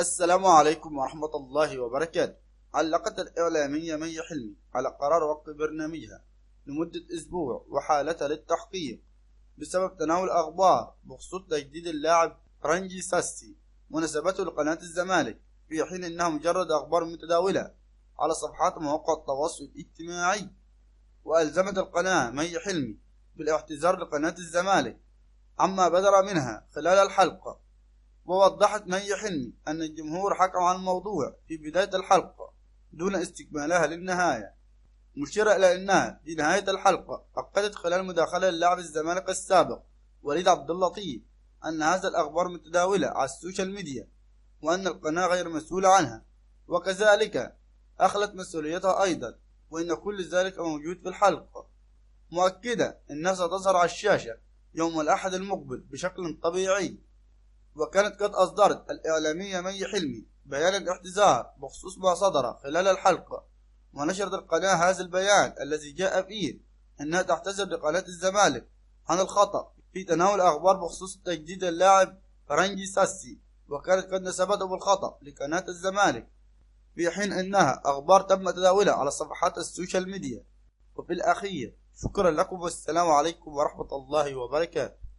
السلام عليكم ورحمة الله وبركاته. علقت الإعلامية مي حلمي على قرار وقف برنامجها لمدة أسبوع وحالتها للتحقيق بسبب تناول أخبار بخصوص تجديد اللاعب رنجي ساسي ونسبته لقناة الزمالك، في حين أنها مجرد أخبار متداولة على صفحات مواقع التواصل الاجتماعي. وألزمت القناة مي حلمي بالاعتذار لقناة الزمالك عما بدر منها خلال الحلقة. ووضحت مي حلمي أن الجمهور حكم عن الموضوع في بداية الحلقة دون استكمالها للنهاية، مشيرة إلى أنها في نهاية الحلقة أكدت خلال مداخلة للاعب الزمالك السابق وليد عبد اللطيف أن هذه الأخبار متداولة على السوشيال ميديا وأن القناة غير مسؤولة عنها، وكذلك أخلت مسؤوليتها أيضا، وإن كل ذلك موجود في الحلقة، مؤكدة أنها ستظهر على الشاشة يوم الأحد المقبل بشكل طبيعي. وكانت قد أصدرت الإعلامية مي حلمي بيان اعتذار بخصوص ما صدر خلال الحلقة، ونشرت القناة هذا البيان الذي جاء فيه أنها تعتذر لقناة الزمالك عن الخطأ في تناول أخبار بخصوص تجديد اللاعب رنجي ساسي، وكانت قد نسبته بالخطأ لقناة الزمالك، في حين أنها أخبار تم تداولها على صفحات السوشيال ميديا. وفي الأخير شكرا لكم والسلام عليكم ورحمة الله وبركاته.